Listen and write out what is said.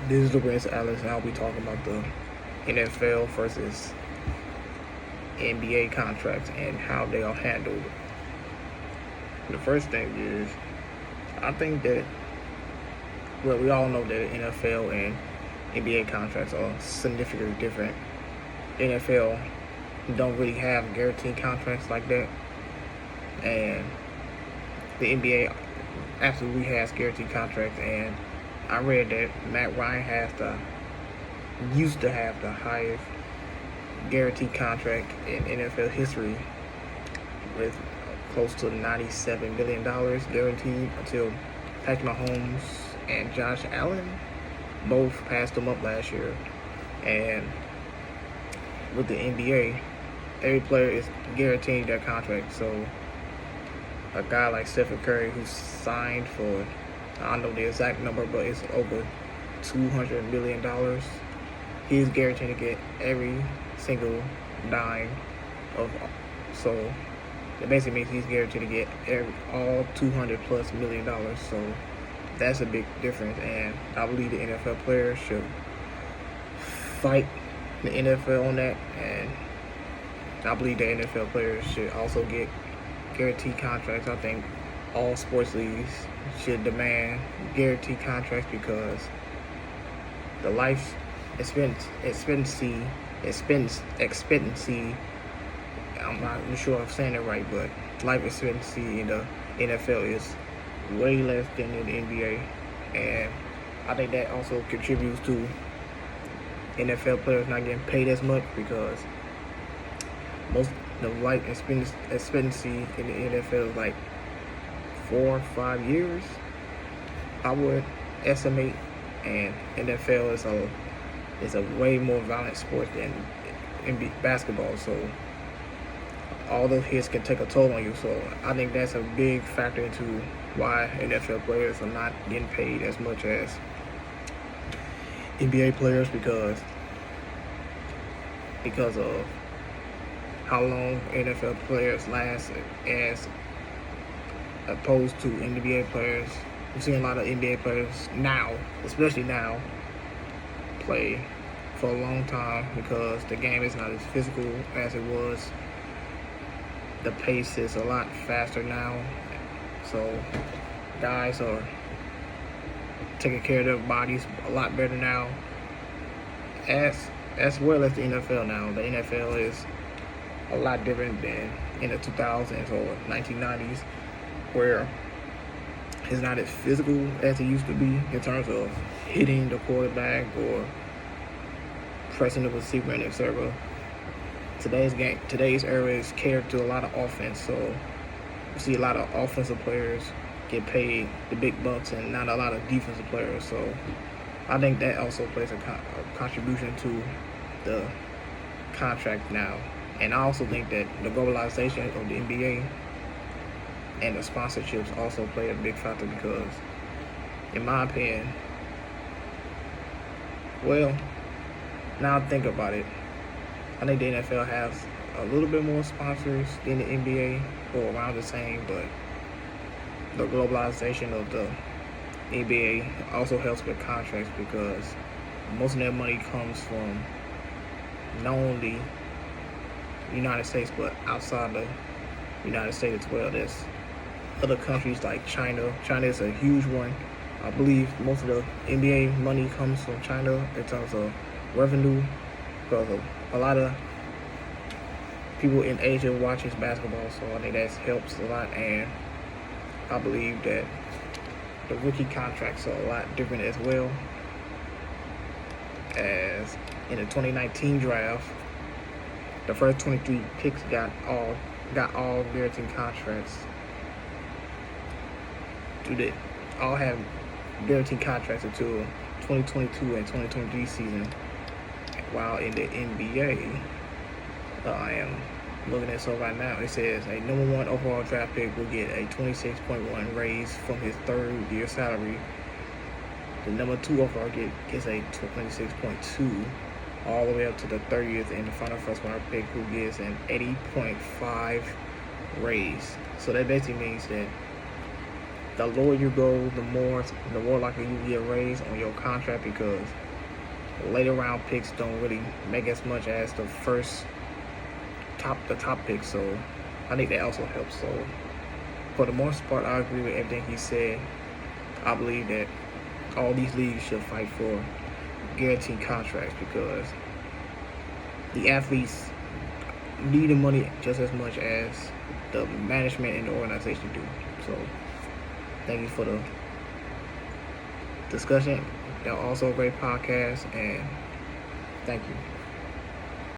This is Prince Alex, and I'll be talking about the NFL versus NBA contracts and how they are handled. The first thing is, I think that, well, we all know that NFL and NBA contracts are significantly different. NFL don't really have guaranteed contracts like that, and the NBA absolutely has guaranteed contracts. And I read that Matt Ryan used to have the highest guaranteed contract in NFL history, with close to $97 million guaranteed, until Patrick Mahomes and Josh Allen both passed him up last year. And with the NBA, every player is guaranteed their contract. So a guy like Stephen Curry, who signed for, I don't know the exact number, but it's over $200 million. He's guaranteed to get every single dime of, so it basically means he's guaranteed to get all $200+ million. So that's a big difference, and I believe the NFL players should fight the NFL on that, and I believe the NFL players should also get guaranteed contracts. I think all sports leagues should demand guaranteed contracts, because the life expectancy, I'm not sure I'm saying it right, but life expectancy in the NFL is way less than in the NBA. And I think that also contributes to NFL players not getting paid as much, because most the life expectancy in the NFL is like 4 or 5 years, I would estimate. And NFL is a way more violent sport than in basketball, so all those hits can take a toll on you. So I think that's a big factor into why NFL players are not getting paid as much as NBA players, because of how long NFL players last as opposed to NBA players. We're seeing a lot of NBA players now, especially now, play for a long time, because the game is not as physical as it was. The pace is a lot faster now, so guys are taking care of their bodies a lot better now, as well as the NFL now. The NFL is a lot different than in the 2000s or 1990s, where it's not as physical as it used to be in terms of hitting the quarterback or pressing the receiver and etc. Today's era is catered to a lot of offense, so you see a lot of offensive players get paid the big bucks and not a lot of defensive players. So I think that also plays a contribution to the contract now. And I also think that the globalization of the NBA and the sponsorships also play a big factor, because, in my opinion, well, now I think about it, I think the NFL has a little bit more sponsors than the NBA, or around the same, but the globalization of the NBA also helps with contracts, because most of their money comes from not only the United States, but outside the United States as well. There's other countries like China. China is a huge one. I believe most of the NBA money comes from China in terms of revenue, because of a lot of people in Asia watches basketball, so I think that helps a lot. And I believe that the rookie contracts are a lot different as well. As in the 2019 draft, the first 23 picks got all guaranteed contracts. They all have guaranteed contracts until 2022 and 2023 season. While in the NBA, I am looking at so right now, it says a number 1 overall draft pick will get a 26.1 raise from his third year salary. The number 2 overall gets a 26.2 all the way up to the 30th, and the final first round pick, who gets an 80.5 raise. So that basically means that the lower you go, the more likely you get raised on your contract, because later round picks don't really make as much as the top picks. So I think that also helps. So for the most part, I agree with everything he said. I believe that all these leagues should fight for guaranteed contracts, because the athletes need the money just as much as the management and the organization do. So thank you for the discussion. They're also a great podcast, and thank you.